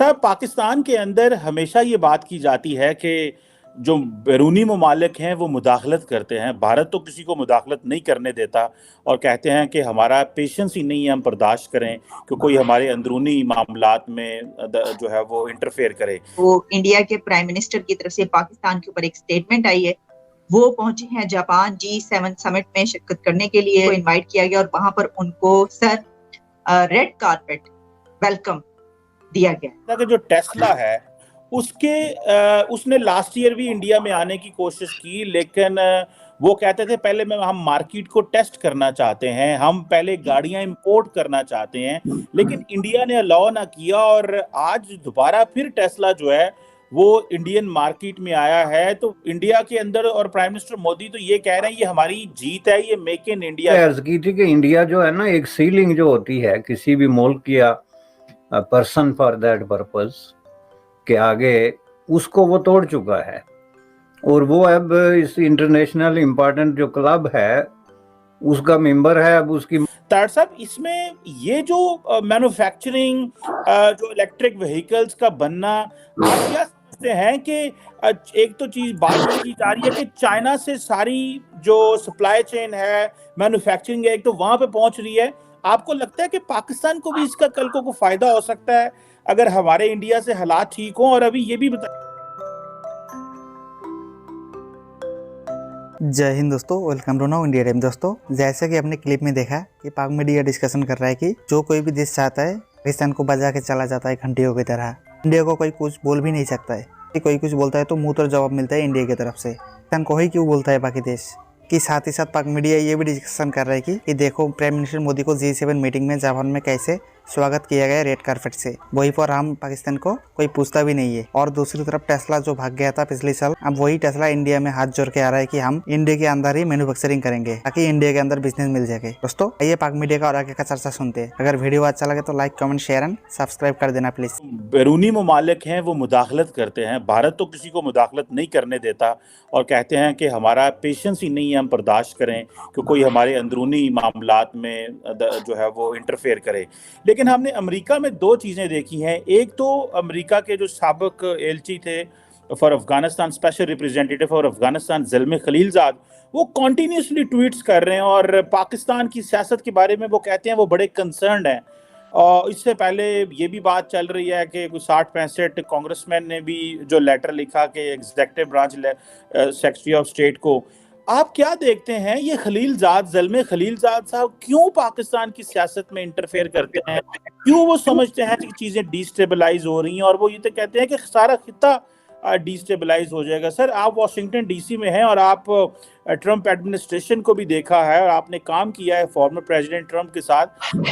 साहब, पाकिस्तान के अंदर हमेशा ये बात की जाती है कि जो बैरूनी ममालिक हैं वो मुदाखलत करते हैं। भारत तो किसी को मुदाखलत नहीं करने देता और कहते हैं कि हमारा पेशेंस ही नहीं है, हम बर्दाश्त करें कि कोई हमारे अंदरूनी मामलात में जो है वो इंटरफेयर करे। वो इंडिया के प्राइम मिनिस्टर की तरफ से पाकिस्तान के ऊपर एक स्टेटमेंट आई है। वो पहुंचे हैं जापान G7 समिट में शिरकत करने के लिए, इनवाइट किया गया और वहां पर उनको सर रेड कारपेट वेलकम दिया गया। कि जो टेस्ला है उसने लास्ट ईयर भी इंडिया में आने की कोशिश की, लेकिन वो कहते थे पहले हम मार्केट को टेस्ट करना चाहते हैं, हम पहले गाड़ियां इंपोर्ट करना चाहते हैं, लेकिन इंडिया ने अलाउ ना किया। और आज दोबारा फिर टेस्ला जो है वो इंडियन मार्केट में आया है। तो इंडिया के अंदर और प्राइम मिनिस्टर मोदी तो ये कह रहे हैं ये हमारी जीत है, ये मेक इन इंडिया अर्ज की थी कि इंडिया जो है ना, एक सीलिंग जो होती है किसी भी मुल्क या पर्सन फॉर दैट पर्पस के आगे, उसको वो तोड़ चुका है। और वो अब इस इंटरनेशनल इम्पोर्टेंट जो क्लब है उसका मेंबर है। अब उसकी तार साहब, इसमें ये जो मैन्युफैक्चरिंग जो इलेक्ट्रिक व्हीकल्स का बनना, आप क्या समझते हैं कि एक तो चीज बात की जा रही है कि चाइना से सारी जो सप्लाई चेन है, मैन्युफैक्चरिंग है, एक तो वहां पे पहुंच रही है। आपको लगता है कि पाकिस्तान को भी इसका कल को फायदा हो सकता है अगर हमारे इंडिया से हालात ठीक हो? और अभी ये भी बता। जय हिंद दोस्तों, welcome to now India time. दोस्तों, जैसे कि आपने क्लिप में देखा कि पाक मीडिया डिस्कशन कर रहा है कि जो कोई भी देश चाहता है पाकिस्तान को बजा के चला जाता है घंटियों की तरह। इंडिया को कोई कुछ बोल भी नहीं सकता है कि कोई कुछ बोलता है तो मुंह तर जवाब मिलता है इंडिया की तरफ से। पाकिस्तान को ही क्यों बोलता है बाकी देश कि साथ ही साथ पाक मीडिया ये भी डिस्कशन कर रहा है कि देखो प्राइम मिनिस्टर मोदी को G7 मीटिंग में जापान में कैसे स्वागत किया गया रेड कारपेट से, वहीं पर हम पाकिस्तान को कोई पूछता भी नहीं है। और दूसरी तरफ टेस्ला जो भाग गया था पिछले साल, अब वही टेस्ला इंडिया में हाथ जोड़ के आ रहा है कि हम इंडिया के अंदर ही मैन्युफैक्चरिंग करेंगे ताकि इंडिया के अंदर बिजनेस मिल जाए। दोस्तों, आइए पाक मीडिया का और आगे का चर्चा सुनते हैं। अगर वीडियो अच्छा लगे तो like, comment, share and subscribe कर देना प्लीज। बैरूनी ममालिक हैं वो मुदाखलत करते हैं, भारत तो किसी को मुदाखलत नहीं करने देता और कहते हैं कि हमारा पेशेंस ही नहीं है, हम बर्दाश्त करें कि कोई हमारे अंदरूनी मामलात में जो है वो इंटरफेयर करे। लेकिन हमने अमेरिका में दो चीज़ें देखी हैं। एक तो अमेरिका के जो साबिक एलची थे for Afghanistan, special representative for Afghanistan Zalmay Khalilzad, वो कॉन्टीन्यूसली ट्वीट्स कर रहे हैं और पाकिस्तान की सियासत के बारे में वो कहते हैं वो बड़े कंसर्न्ड हैं। और इससे पहले ये भी बात चल रही है कि कुछ 60-65 कांग्रेसमैन ने भी जो लेटर लिखा कि executive branch secretary of state को। आप क्या देखते हैं ये खलीलज़ाद, ज़ल्मे खलीलज़ाद साहब क्यों पाकिस्तान की सियासत में इंटरफेयर करते हैं? क्यों वो समझते हैं कि चीज़ें डिस्टेबलाइज हो रही हैं और वो ये तो कहते हैं कि सारा खित्ता डिस्टेबलाइज हो जाएगा? सर, आप वाशिंगटन डीसी में हैं और आप ट्रंप एडमिनिस्ट्रेशन को भी देखा है और आपने काम किया है फॉर्मर प्रेसिडेंट ट्रंप के साथ।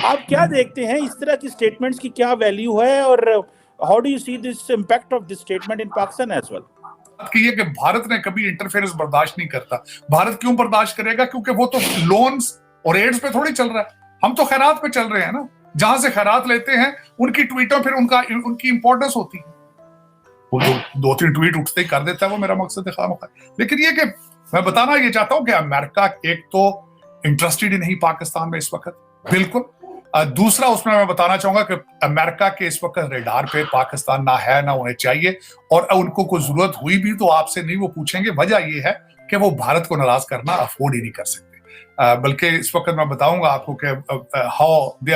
आप क्या देखते हैं इस तरह की स्टेटमेंट्स की क्या वैल्यू है और how do you see this impact of this statement in Pakistan as well? कि ये कि भारत ने कभी इंटरफेरेंस बर्दाश्त नहीं करता। भारत क्यों बर्दाश्त करेगा? क्योंकि वो तो लोन्स और एड्स पे थोड़ी चल रहा है, हम तो खैरात पे चल रहे हैं ना। जहां से खैरात लेते हैं उनकी ट्वीटों फिर उनकी इंपॉर्टेंस होती है। वो दो तीन ट्वीट उठते ही कर देता है, वो मेरा मकसद है खामखा। लेकिन ये कि मैं बताना ये चाहता हूं कि अमेरिका एक तो इंटरेस्टेड ही नहीं पाकिस्तान में इस वक्त, बिल्कुल। दूसरा, उसमें मैं बताना चाहूंगा कि अमेरिका के इस वक्त रेडार पे पाकिस्तान ना है, ना उन्हें चाहिए, और उनको कोई जरूरत हुई भी तो आपसे नहीं वो पूछेंगे। वजह ये है कि वो भारत को नाराज करना अफोर्ड ही नहीं कर सकते। बल्कि इस वक्त मैं बताऊंगा आपको कि how they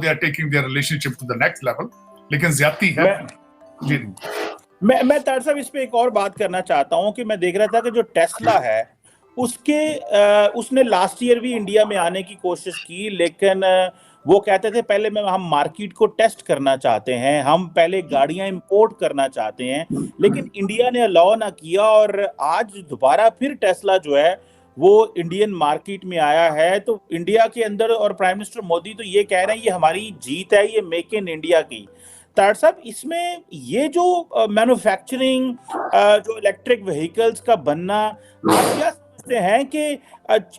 are taking their relationship to the next level, लेकिन ज्यादती है जी। मैं तार साहब इस पे एक और बात करना चाहता हूं कि मैं देख रहा था कि जो टेस्ला है उसने लास्ट ईयर भी इंडिया में आने की कोशिश की, लेकिन वो कहते थे पहले हम मार्केट को टेस्ट करना चाहते हैं, हम पहले गाड़ियां इंपोर्ट करना चाहते हैं, लेकिन इंडिया ने अलाउ ना किया। और आज दोबारा फिर टेस्ला जो है वो इंडियन मार्केट में आया है। तो इंडिया के अंदर और प्राइम मिनिस्टर मोदी तो ये कह रहे हैं ये हमारी जीत है, ये मेक इन इंडिया की। तार साहब, इसमें ये जो मैन्युफैक्चरिंग जो इलेक्ट्रिक व्हीकल्स का बनना, आप क्या समझते हैं कि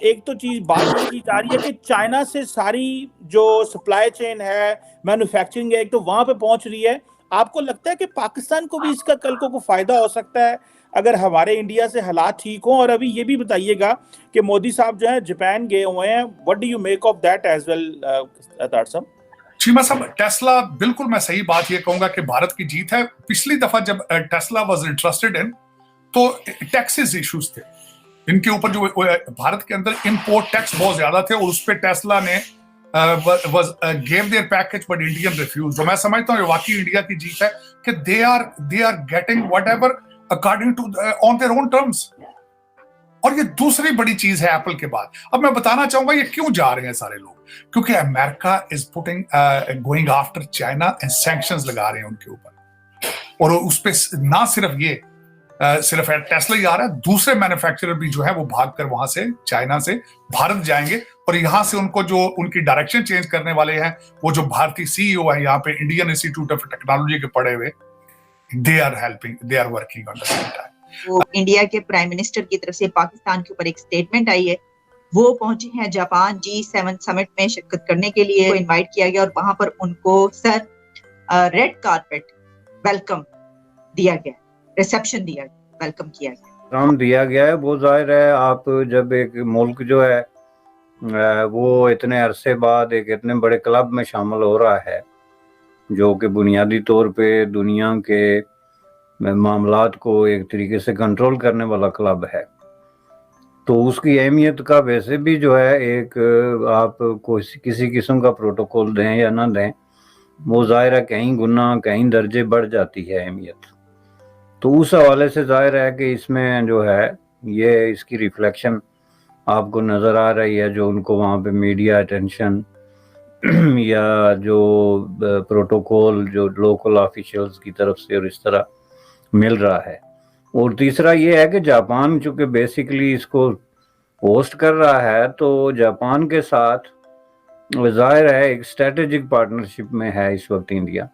एक तो चीज बात की जा रही है कि चाइना से सारी जो सप्लाई चेन है, मैन्युफैक्चरिंग है, एक तो वहां पे पहुंच रही है। आपको लगता है कि पाकिस्तान को भी इसका कल को फायदा हो सकता है अगर हमारे इंडिया से हालात ठीक हो? और अभी ये भी बताइएगा कि मोदी साहब जो है जापान गए हुए हैं, what do you make of that as well तार साहब? चीमा साहब, टेस्ला, बिल्कुल मैं सही बात ये कहूंगा कि भारत की जीत है। पिछली दफा जब टेस्ला वाज इंटरेस्टेड इन, तो टैक्सेस इश्यूज थे इनके ऊपर, जो भारत के अंदर इंपोर्ट टैक्स बहुत ज्यादा थे, और उस पर टेस्ला ने gave their package but Indian refused। तो मैं समझता हूँ ये वाकई इंडिया की जीत है कि they are getting whatever according to on their own terms। और ये दूसरी बड़ी चीज है एप्पल के बाद। अब मैं बताना चाहूंगा ये क्यों जा रहे हैं सारे लोग, क्योंकि America is putting going after China and sanctions लगा रहे हैं उनके ऊपर। और उस पे ना सिर्फ ये सिर्फ टेस्ला ही आ रहा है, दूसरे मैन्युफैक्चरर भी जो है वो भाग कर वहां से चाइना से भारत जाएंगे, और यहां से उनको जो उनकी डायरेक्शन चेंज करने वाले हैं, वो जो भारतीय सीईओ है यहाँ पे इंडियन इंस्टीट्यूट ऑफ टेक्नोलॉजी के पढ़े हुए, they are helping, they are working on the same time. वो इंडिया के प्राइम मिनिस्टर की तरफ से पाकिस्तान के ऊपर एक स्टेटमेंट आई है। वो पहुंचे हैं जापान G7 समिट में शिरकत करने के लिए, इनवाइट किया गया और वहां पर उनको सर रेड कारपेट वेलकम दिया गया, रिसेप्शन दिया गया, वेलकम किया गया, काम दिया गया है। वो जाहिर है, आप जब एक मुल्क जो है वो इतने अरसे बाद एक इतने बड़े क्लब में शामिल हो रहा है, जो कि बुनियादी तौर पे दुनिया के मामलात को एक तरीके से कंट्रोल करने वाला क्लब है, तो उसकी अहमियत का वैसे भी जो है, एक आप किसी किस्म का प्रोटोकॉल दें या ना दें, वो ज़ाहिर है कहीं गुना कहीं दर्जे बढ़ जाती है अहमियत। तो उस हवाले से जाहिर है कि इसमें जो है ये इसकी रिफ्लेक्शन आपको नज़र आ रही है, जो उनको वहाँ पे मीडिया अटेंशन या जो प्रोटोकॉल जो लोकल ऑफिशियल्स की तरफ से और इस तरह मिल रहा है। और तीसरा ये है कि जापान चूँकि बेसिकली इसको होस्ट कर रहा है, तो जापान के साथ ज़ाहिर है एक स्ट्रेटेजिक पार्टनरशिप में है इस वक्त इंडिया,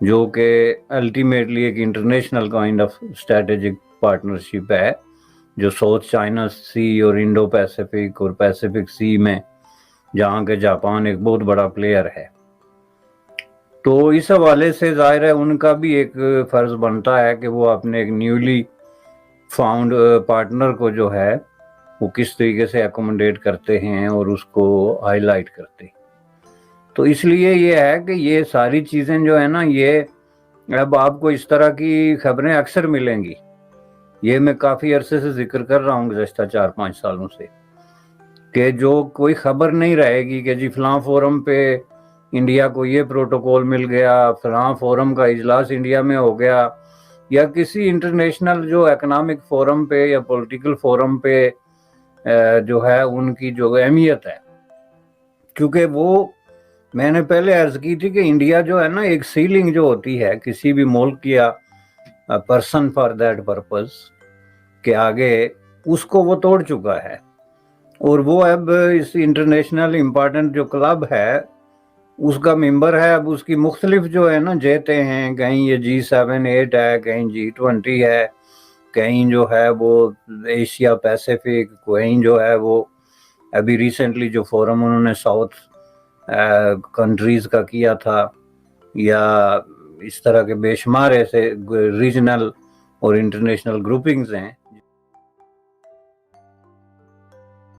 जो कि अल्टीमेटली एक international kind of strategic partnership है, जो साउथ चाइना सी और इंडो पैसिफिक और पैसिफिक सी में, जहाँ के जापान एक बहुत बड़ा प्लेयर है। तो इस हवाले से जाहिर है उनका भी एक फ़र्ज़ बनता है कि वो अपने एक न्यूली फाउंड पार्टनर को जो है वो किस तरीके से एकोमोडेट करते हैं और उसको हाईलाइट करते हैं। तो इसलिए ये है कि ये सारी चीज़ें जो है ना, ये अब आपको इस तरह की खबरें अक्सर मिलेंगी। ये मैं काफ़ी अरसे से जिक्र कर रहा हूँ गुज़श्ता 4-5 सालों से, कि जो कोई खबर नहीं रहेगी कि जी फ़लाँ फोरम पे इंडिया को ये प्रोटोकॉल मिल गया, फ़लाँ फोरम का इजलास इंडिया में हो गया, या किसी इंटरनेशनल जो इकनॉमिक फोरम पे या पॉलिटिकल फोरम पे जो है उनकी जो अहमियत है। क्योंकि वो मैंने पहले अर्ज़ की थी कि इंडिया जो है ना, एक सीलिंग जो होती है किसी भी मुल्क या पर्सन फॉर दैट पर्पस के आगे, उसको वो तोड़ चुका है। और वो अब इस इंटरनेशनल इम्पॉर्टेंट जो क्लब है उसका मेंबर है। अब उसकी मुख्तलिफ जो है ना जेते हैं, कहीं ये G7-8 है, कहीं G20 है, कहीं जो है वो एशिया पैसिफिक, कहीं जो है वो अभी रिसेंटली जो फोरम उन्होंने साउथ कंट्रीज़ का किया था, या इस तरह के बेशुमार ऐसे रीजनल और इंटरनेशनल ग्रुपिंग्स हैं